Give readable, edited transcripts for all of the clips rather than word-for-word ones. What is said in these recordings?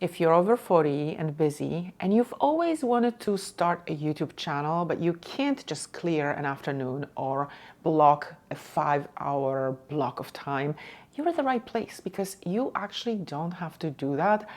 If you're over 40 and busy and you've always wanted to start a YouTube channel, but you can't just clear an afternoon or block a 5-hour block of time, you're at the right place because you actually don't have to do that.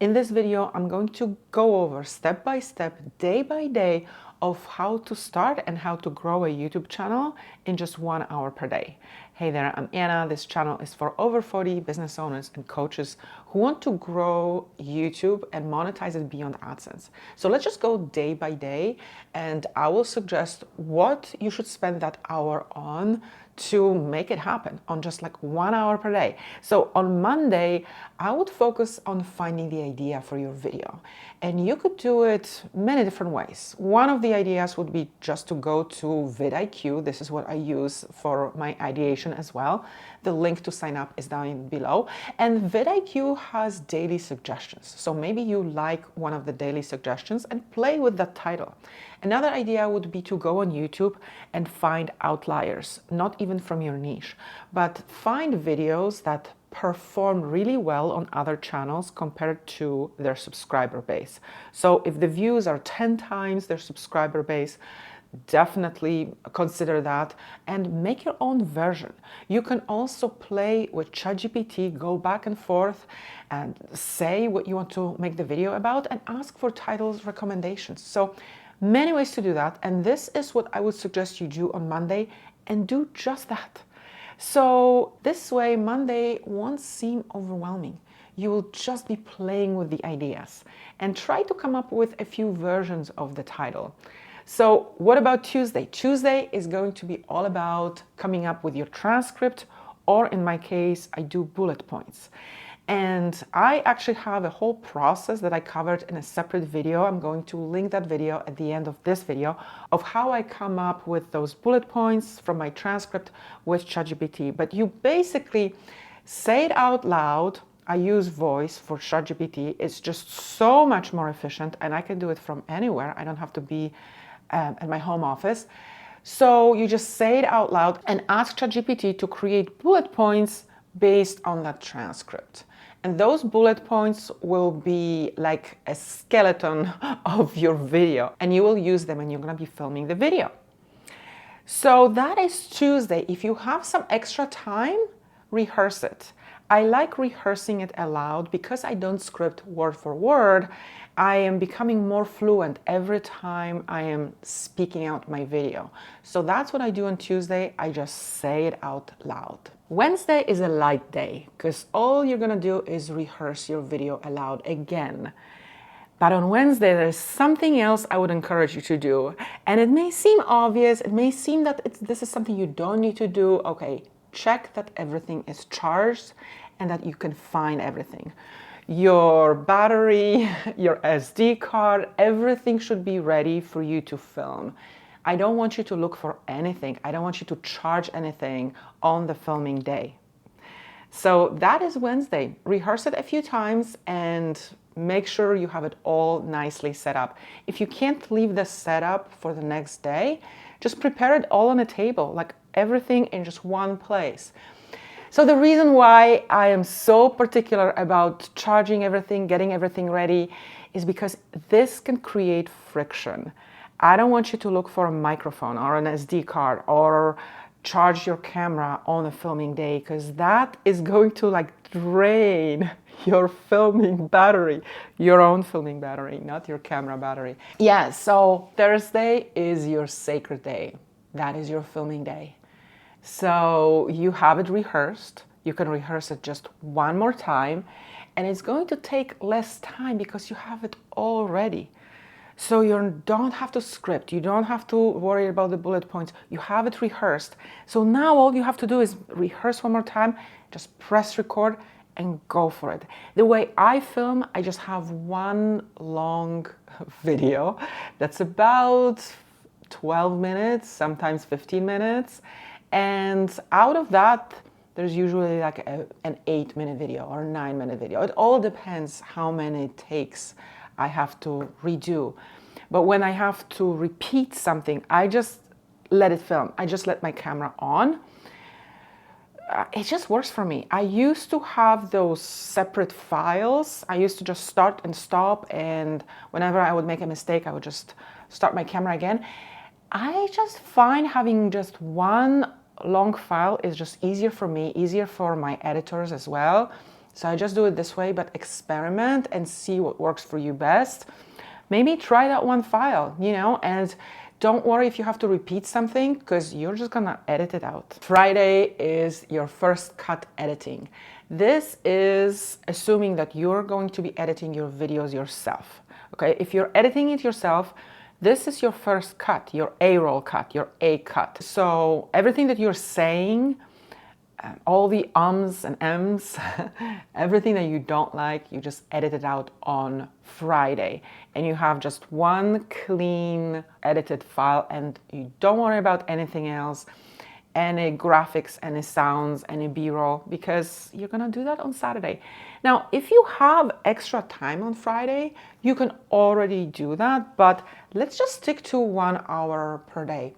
In this video, I'm going to go over step by step, day by day, of how to start and how to grow a YouTube channel in just 1 hour per day. Hey there, I'm Anna. This channel is for over 40 business owners and coaches who want to grow YouTube and monetize it beyond AdSense. So let's just go day by day, and I will suggest what you should spend that hour on to make it happen on just like 1 hour per day. So on Monday, I would focus on finding the idea for your video. And you could do it many different ways. One of the ideas would be just to go to VidIQ. This is what I use for my ideation as well. The link to sign up is down below. And VidIQ has daily suggestions. So maybe you like one of the daily suggestions and play with that title. Another idea would be to go on YouTube and find outliers, not even from your niche, but find videos that perform really well on other channels compared to their subscriber base. So if the views are 10 times their subscriber base, definitely consider that and make your own version. You can also play with ChatGPT, go back and forth and say what you want to make the video about and ask for titles recommendations. So many ways to do that, and this is what I would suggest you do on Monday, and do just that. So this way, Monday won't seem overwhelming. You will just be playing with the ideas and try to come up with a few versions of the title. So what about Tuesday? Tuesday is going to be all about coming up with your transcript, or in my case, I do bullet points. And I actually have a whole process that I covered in a separate video. I'm going to link that video at the end of this video of how I come up with those bullet points from my transcript with ChatGPT. But you basically say it out loud. I use voice for ChatGPT. It's just so much more efficient, and I can do it from anywhere. I don't have to be at my home office. So you just say it out loud and ask ChatGPT to create bullet points based on that transcript. And those bullet points will be like a skeleton of your video, and you will use them and you're going to be filming the video. So that is Tuesday. If you have some extra time, rehearse it. I like rehearsing it aloud because I don't script word for word. I am becoming more fluent every time I am speaking out my video. So that's what I do on Tuesday. I just say it out loud. Wednesday is a light day because all you're gonna do is rehearse your video aloud again. But on Wednesday, there's something else I would encourage you to do. And it may seem obvious, it may seem that this is something you don't need to do. Okay, check that everything is charged and that you can find everything. Your battery, your SD card, everything should be ready for you to film. I don't want you to look for anything. I don't want you to charge anything on the filming day. So that is Wednesday. Rehearse it a few times and make sure you have it all nicely set up. If you can't leave the setup for the next day, just prepare it all on a table, like everything in just one place. So the reason why I am so particular about charging everything, getting everything ready, is because this can create friction. I don't want you to look for a microphone or an SD card or charge your camera on a filming day, because that is going to like drain your filming battery, your own filming battery, not your camera battery. Yeah, so Thursday is your sacred day. That is your filming day. So you have it rehearsed. You can rehearse it just one more time, and it's going to take less time because you have it all ready. So you don't have to script. You don't have to worry about the bullet points. You have it rehearsed. So now all you have to do is rehearse one more time, just press record and go for it. The way I film, I just have one long video that's about 12 minutes, sometimes 15 minutes. And out of that, there's usually like an 8-minute video or a 9-minute video. It all depends how many takes I have to redo. But when I have to repeat something, I just let it film. I just let my camera on. it just works for me. I used to have those separate files. I used to just start and stop, and whenever I would make a mistake, I would just start my camera again. I just find having just one long file is just easier for me, easier for my editors as well. So I just do it this way, but experiment and see what works for you best. Maybe try that one file, you know, and don't worry if you have to repeat something, because you're just gonna edit it out. Friday is your first cut editing. This is assuming that you're going to be editing your videos yourself. Okay, if you're editing it yourself, this is your first cut, your A-roll cut, your A cut. So everything that you're saying, all the ums and ems, everything that you don't like, you just edit it out on Friday. And you have just one clean edited file, and you don't worry about anything else, any graphics, any sounds, any B-roll, because you're gonna do that on Saturday. Now, if you have extra time on Friday, you can already do that, but let's just stick to 1 hour per day.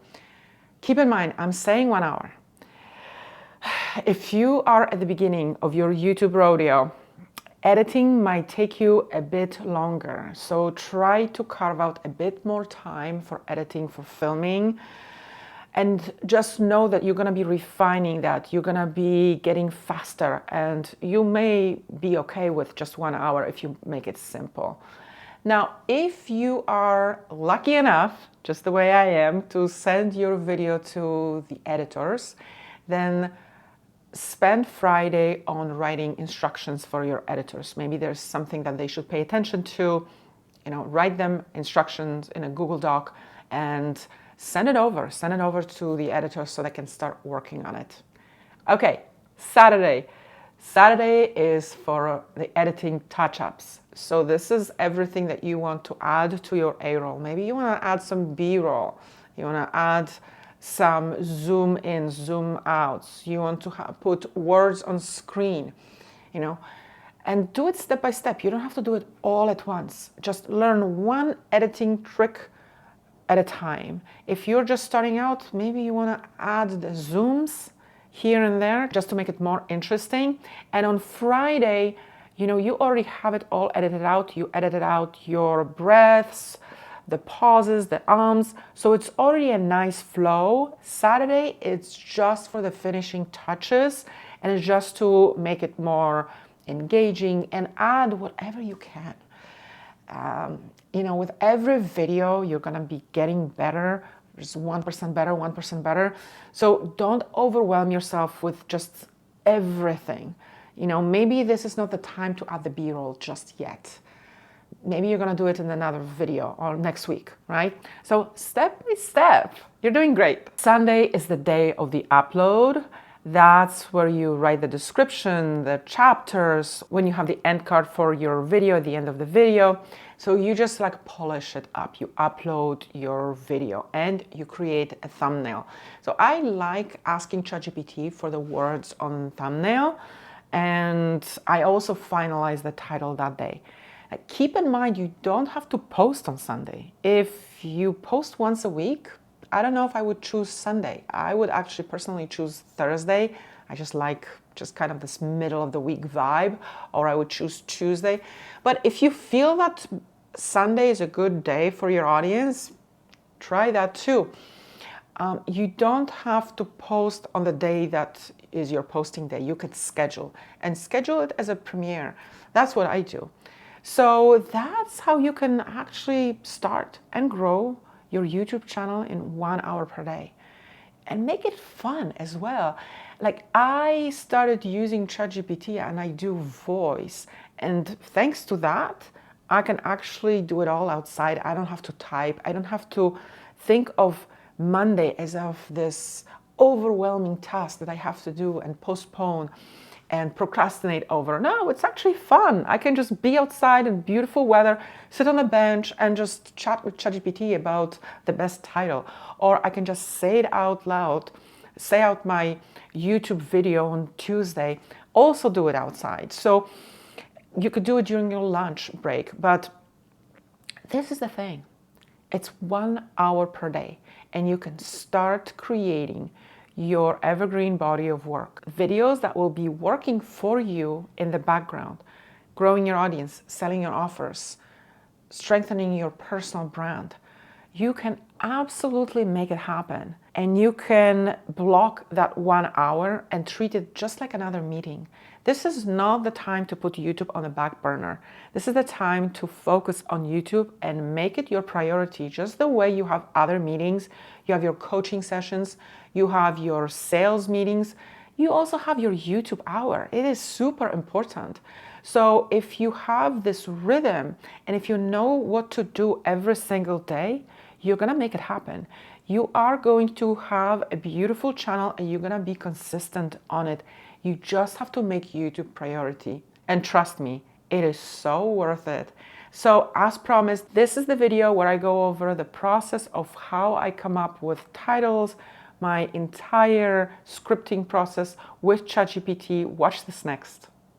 Keep in mind, I'm saying 1 hour. If you are at the beginning of your YouTube rodeo, editing might take you a bit longer. So try to carve out a bit more time for editing, for filming. And just know that you're gonna be refining that. You're gonna be getting faster, and you may be okay with just 1 hour if you make it simple. Now, if you are lucky enough, just the way I am, to send your video to the editors, then spend Friday on writing instructions for your editors. Maybe there's something that they should pay attention to, you know, write them instructions in a Google Doc and send it over to the editors so they can start working on it. Okay, Saturday. Saturday is for the editing touch-ups. So this is everything that you want to add to your A-roll. Maybe you want to add some B-roll. You want to add some zoom in, zoom outs. You want to put words on screen, you know, and do it step by step. You don't have to do it all at once. Just learn one editing trick at a time. If you're just starting out, maybe you want to add the zooms here and there just to make it more interesting. And on Friday, you know, you already have it all edited out. You edited out your breaths, the pauses, the ums, so it's already a nice flow. Saturday, it's just for the finishing touches, and it's just to make it more engaging and add whatever you can. You know, with every video, you're gonna be getting better, just 1% better, 1% better. So don't overwhelm yourself with just everything. You know, maybe this is not the time to add the B-roll just yet. Maybe you're gonna do it in another video or next week, right? So step by step, you're doing great. Sunday is the day of the upload. That's where you write the description, the chapters, when you have the end card for your video at the end of the video. So you just like polish it up. You upload your video and you create a thumbnail. So I like asking ChatGPT for the words on thumbnail, and I also finalize the title that day. Keep in mind, you don't have to post on Sunday. If you post once a week, I don't know if I would choose Sunday. I would actually personally choose Thursday. I just like just kind of this middle of the week vibe, or I would choose Tuesday. But if you feel that Sunday is a good day for your audience, try that too. You don't have to post on the day that is your posting day. You could schedule it as a premiere. That's what I do. So that's how you can actually start and grow your YouTube channel in 1 hour per day, and make it fun as well. Like, I started using ChatGPT and I do voice, and thanks to that, I can actually do it all outside. I don't have to type. I don't have to think of Monday as of this overwhelming task that I have to do and postpone and procrastinate over. No, it's actually fun. I can just be outside in beautiful weather, sit on a bench and just chat with ChatGPT about the best title. Or I can just say it out loud, say out my YouTube video on Tuesday, also do it outside. So you could do it during your lunch break, but this is the thing. It's 1 hour per day, and you can start creating your evergreen body of work. Videos that will be working for you in the background, growing your audience, selling your offers, strengthening your personal brand. You can absolutely make it happen. And you can block that 1 hour and treat it just like another meeting. This is not the time to put YouTube on the back burner. This is the time to focus on YouTube and make it your priority, just the way you have other meetings. You have your coaching sessions, you have your sales meetings, you also have your YouTube hour. It is super important. So if you have this rhythm and if you know what to do every single day, you're gonna make it happen. You are going to have a beautiful channel and you're gonna be consistent on it. You just have to make YouTube priority. And trust me, it is so worth it. So as promised, this is the video where I go over the process of how I come up with titles, my entire scripting process with ChatGPT. Watch this next.